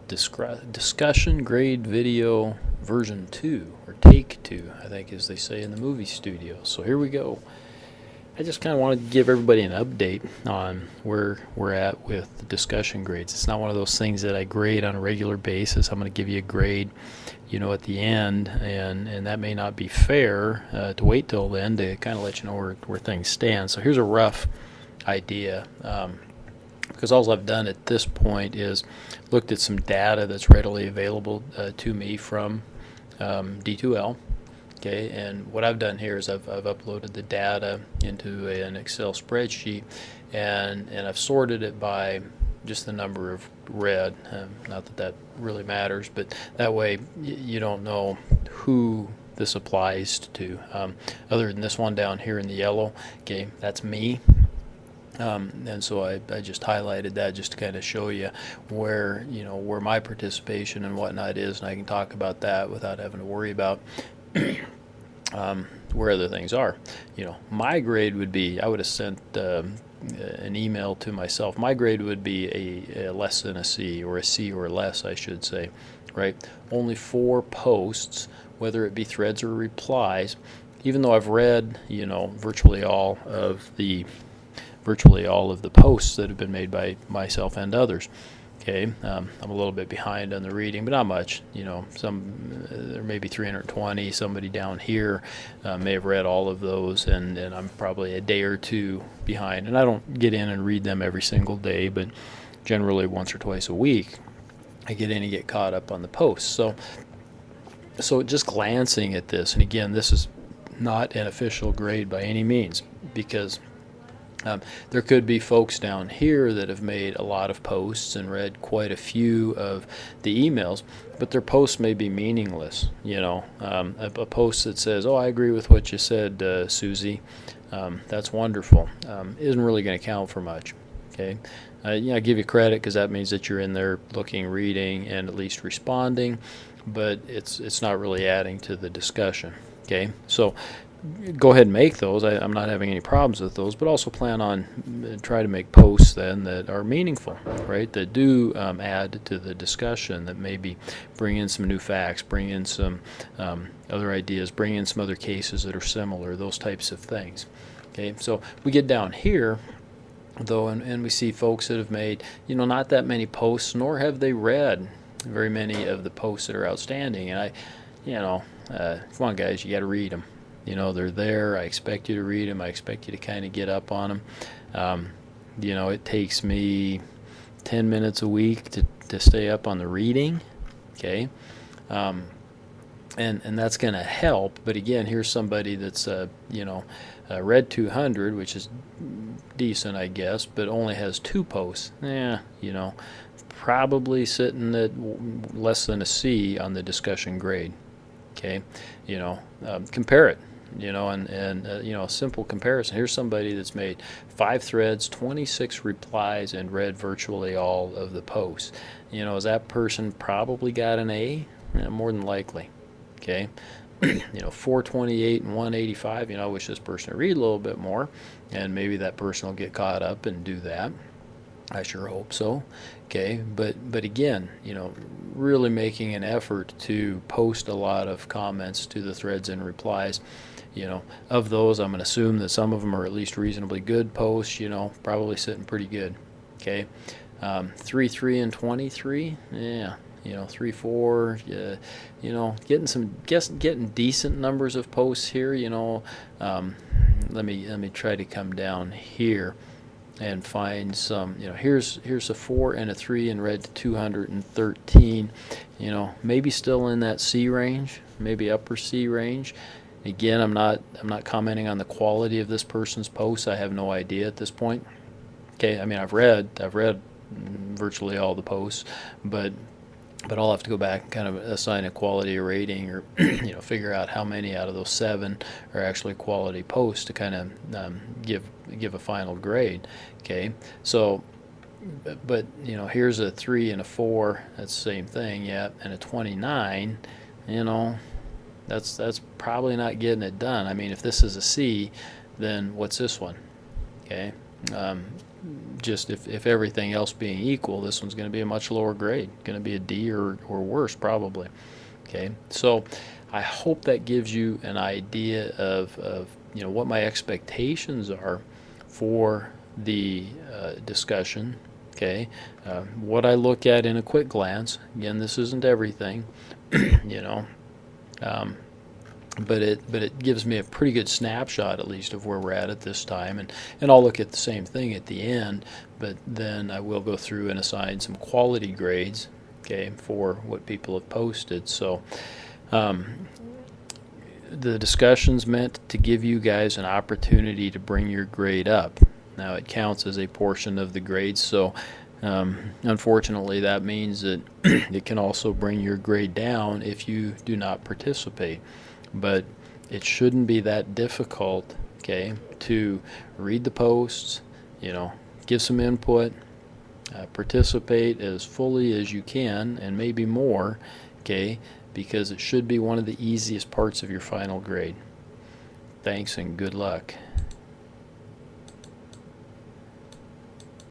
discussion grade video version 2, or take 2, I think, as they say in the movie studio. So here we go. I just kind of wanted to give everybody an update on where we're at with the discussion grades. It's not one of those things that I grade on a regular basis. I'm going to give you a grade, at the end, and that may not be fair to wait till then to kind of let you know where things stand. So here's a rough idea, because all I've done at this point is looked at some data that's readily available to me from D2L. Okay, and what I've done here is I've uploaded the data into an Excel spreadsheet, and I've sorted it by just the number of read. Not that really matters, but that way you don't know who this applies to. Other than this one down here in the yellow, okay, that's me. And so I just highlighted that just to kind of show you where my participation and whatnot is, and I can talk about that without having to worry about where other things are. My grade would be, I would have sent an email to myself. My grade would be a less than a C, or a C or less, I should say, right? Only 4 posts, whether it be threads or replies, even though I've read, virtually all of the posts that have been made by myself and others. Okay, I'm a little bit behind on the reading, but not much. There may be 320. Somebody down here may have read all of those, and I'm probably a day or two behind. And I don't get in and read them every single day, but generally once or twice a week, I get in and get caught up on the posts. So just glancing at this, and again, this is not an official grade by any means, because there could be folks down here that have made a lot of posts and read quite a few of the emails, but their posts may be meaningless. A post that says, "Oh, I agree with what you said, Susie. That's wonderful," isn't really going to count for much. Okay, I give you credit because that means that you're in there looking, reading, and at least responding, but it's not really adding to the discussion. Okay, so go ahead and make those. I'm not having any problems with those, but also plan on try to make posts then that are meaningful, right? That do add to the discussion, that maybe bring in some new facts, bring in some other ideas, bring in some other cases that are similar, those types of things. Okay, so we get down here, though, and we see folks that have made, not that many posts, nor have they read very many of the posts that are outstanding. And come on, guys, you got to read them. They're there. I expect you to read them. I expect you to kind of get up on them. It takes me 10 minutes a week to stay up on the reading. Okay. And that's going to help. But again, here's somebody that's, read 200, which is decent, I guess, but only has 2 posts. Probably sitting at less than a C on the discussion grade. Okay. Compare it. A simple comparison. Here's somebody that's made 5 threads, 26 replies, and read virtually all of the posts. Is that person probably got an A? More than likely. Okay. 428 and 185. I wish this person would read a little bit more, and maybe that person will get caught up and do that. I sure hope so. Okay, but again, really making an effort to post a lot of comments to the threads and replies. Of those, I'm going to assume that some of them are at least reasonably good posts. Probably sitting pretty good. Okay, 3, 3, and 23. Yeah. 3, 4. Getting decent numbers of posts here. Let me try to come down here and find some. Here's a 4 and a 3 and read to 213. Maybe still in that C range, maybe upper C range. Again, I'm not commenting on the quality of this person's posts. I have no idea at this point. Okay, I've read virtually all the posts, but I'll have to go back and kind of assign a quality rating, or figure out how many out of those 7 are actually quality posts to kind of give a final grade. Okay, so but here's a 3 and a 4. That's the same thing, yeah, and a 29. That's probably not getting it done. If this is a C, then what's this one? Okay, just if everything else being equal, this one's going to be a much lower grade, going to be a D or worse probably. Okay, so I hope that gives you an idea of what my expectations are for the discussion. Okay, what I look at in a quick glance. Again, this isn't everything, you know, but it gives me a pretty good snapshot at least of where we're at this time, and I'll look at the same thing at the end, but then I will go through and assign some quality grades, okay, for what people have posted. So the discussion's meant to give you guys an opportunity to bring your grade up. Now it counts as a portion of the grade, so unfortunately that means that it can also bring your grade down if you do not participate. But it shouldn't be that difficult, okay, to read the posts, give some input, participate as fully as you can, and maybe more, okay, because it should be one of the easiest parts of your final grade. Thanks and good luck.